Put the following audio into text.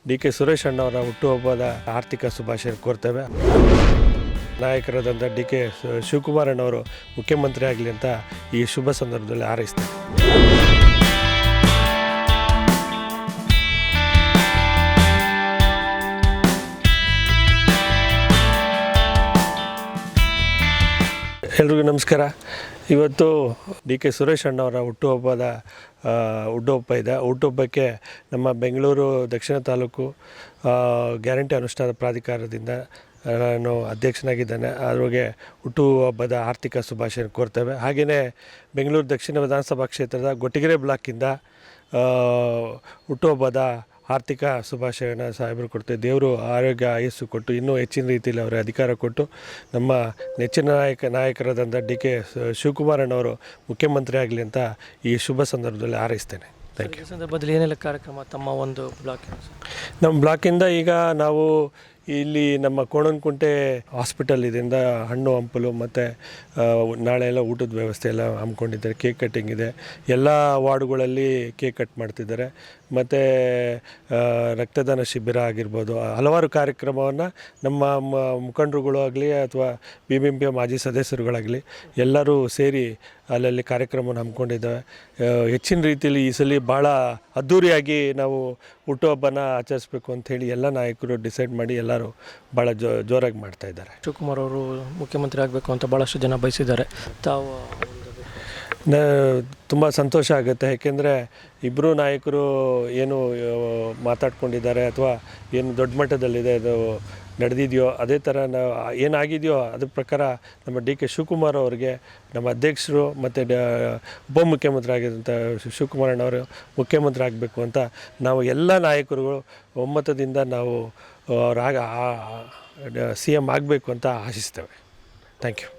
ಡಿ.ಕೆ. ಸುರೇಶ್ ಅಣ್ಣವರ ಹುಟ್ಟುಹಬ್ಬದ ಆರ್ಥಿಕ ಶುಭಾಶಯ ಕೋರ್ತೇವೆ. ನಾಯಕರಾದಂಥ ಡಿ.ಕೆ. ಶಿವಕುಮಾರ್ ಅಣ್ಣವರು ಮುಖ್ಯಮಂತ್ರಿ ಆಗಲಿ ಅಂತ ಈ ಶುಭ ಸಂದರ್ಭದಲ್ಲಿ ಹಾರೈಸ್ತೇವೆ. ಎಲ್ರಿಗೂ ನಮಸ್ಕಾರ. ಇವತ್ತು ಡಿ.ಕೆ. ಸುರೇಶ್ ಅಣ್ಣವರ ಹುಟ್ಟುಹಬ್ಬ ಇದೆ. ಹುಟ್ಟುಹಬ್ಬಕ್ಕೆ ನಮ್ಮ ಬೆಂಗಳೂರು ದಕ್ಷಿಣ ತಾಲೂಕು ಗ್ಯಾರಂಟಿ ಅನುಷ್ಠಾನ ಪ್ರಾಧಿಕಾರದಿಂದ ನಾನು ಅಧ್ಯಕ್ಷನಾಗಿದ್ದೇನೆ. ಅವ್ರಿಗೆ ಹುಟ್ಟುಹಬ್ಬದ ಆರ್ಥಿಕ ಶುಭಾಶಯ ಕೋರ್ತೇವೆ. ಹಾಗೆಯೇ ಬೆಂಗಳೂರು ದಕ್ಷಿಣ ವಿಧಾನಸಭಾ ಕ್ಷೇತ್ರದ ಗೊಟ್ಟಿಗೆರೆ ಬ್ಲಾಕಿಂದ ಹುಟ್ಟುಹಬ್ಬದ ಆರ್ಥಿಕ ಶುಭಾಶಯನ ಸಾಹೇಬರು ಕೊಡ್ತೇವೆ. ದೇವರು ಆರೋಗ್ಯ ಆಯಸ್ಸು ಕೊಟ್ಟು ಇನ್ನೂ ಹೆಚ್ಚಿನ ರೀತಿಯಲ್ಲಿ ಅವರ ಅಧಿಕಾರ ಕೊಟ್ಟು ನಮ್ಮ ನೆಚ್ಚಿನ ನಾಯಕರಾದಂಥ ಡಿ.ಕೆ. ಶಿವಕುಮಾರ್ ಅಣ್ಣವರು ಮುಖ್ಯಮಂತ್ರಿ ಆಗಲಿ ಅಂತ ಈ ಶುಭ ಸಂದರ್ಭದಲ್ಲಿ ಹಾರೈಸ್ತೇನೆ. Thank you. ಸಂದರ್ಭದಲ್ಲಿ ಏನೆಲ್ಲ ಕಾರ್ಯಕ್ರಮ ತಮ್ಮ ಒಂದು ಬ್ಲಾಕ್? ನಮ್ಮ ಬ್ಲಾಕಿಂದ ಈಗ ನಾವು ಇಲ್ಲಿ ನಮ್ಮ ಕೋಣನಕುಂಟೆ ಹಾಸ್ಪಿಟಲ್ ಇದರಿಂದ ಹಣ್ಣು ಹಂಪಲು ಮತ್ತು ನಾಳೆ ಎಲ್ಲ ಊಟದ ವ್ಯವಸ್ಥೆ ಎಲ್ಲ ಹಮ್ಮಿಕೊಂಡಿದ್ದಾರೆ. ಕೇಕ್ ಕಟ್ಟಿಂಗ್ ಇದೆ. ಎಲ್ಲ ವಾರ್ಡುಗಳಲ್ಲಿ ಕೇಕ್ ಕಟ್ ಮಾಡ್ತಿದ್ದಾರೆ. ಮತ್ತು ರಕ್ತದಾನ ಶಿಬಿರ ಆಗಿರ್ಬೋದು, ಹಲವಾರು ಕಾರ್ಯಕ್ರಮವನ್ನು ನಮ್ಮ ಮುಖಂಡರುಗಳು ಆಗಲಿ ಅಥವಾ BBMP ಮಾಜಿ ಸದಸ್ಯರುಗಳಾಗಲಿ ಎಲ್ಲರೂ ಸೇರಿ ಅಲ್ಲಲ್ಲಿ ಕಾರ್ಯಕ್ರಮವನ್ನು ಹಮ್ಮಿಕೊಂಡಿದ್ದಾವೆ. ಹೆಚ್ಚಿನ ರೀತಿಯಲ್ಲಿ ಈ ಸಲ ಭಾಳ ಅದ್ಧೂರಿಯಾಗಿ ನಾವು ಹುಟ್ಟುಹಬ್ಬನ ಆಚರಿಸ್ಬೇಕು ಅಂಥೇಳಿ ಎಲ್ಲ ನಾಯಕರು ಡಿಸೈಡ್ ಮಾಡಿ ಎಲ್ಲರೂ ಭಾಳ ಜೋರಾಗಿ ಮಾಡ್ತಾಯಿದ್ದಾರೆ. ಶಿವಕುಮಾರ್ ಅವರು ಮುಖ್ಯಮಂತ್ರಿ ಆಗಬೇಕು ಅಂತ ಭಾಳಷ್ಟು ಜನ ಬಯಸಿದ್ದಾರೆ. ತಾವು ತುಂಬ ಸಂತೋಷ ಆಗುತ್ತೆ. ಏಕೆಂದರೆ ಇಬ್ಬರು ನಾಯಕರು ಏನು ಮಾತಾಡ್ಕೊಂಡಿದ್ದಾರೆ ಅಥವಾ ಏನು ದೊಡ್ಡ ಮಟ್ಟದಲ್ಲಿದೆ ಅದು ನಡೆದಿದೆಯೋ ಅದೇ ಥರ ನಾವು ಏನಾಗಿದೆಯೋ ಅದ್ರ ಪ್ರಕಾರ ನಮ್ಮ ಡಿ.ಕೆ. ಶಿವಕುಮಾರ್ ಅವರಿಗೆ ನಮ್ಮ ಅಧ್ಯಕ್ಷರು ಮತ್ತು ಉಪಮುಖ್ಯಮಂತ್ರಿ ಆಗಿದ್ದಂಥ ಶಿವಕುಮಾರ್ ಅಣ್ಣವರು ಮುಖ್ಯಮಂತ್ರಿ ಆಗಬೇಕು ಅಂತ ನಾವು ಎಲ್ಲ ನಾಯಕರುಗಳು ಒಮ್ಮತದಿಂದ ನಾವು CM ಆಗಬೇಕು ಅಂತ ಆಶಿಸ್ತೇವೆ. Thank you.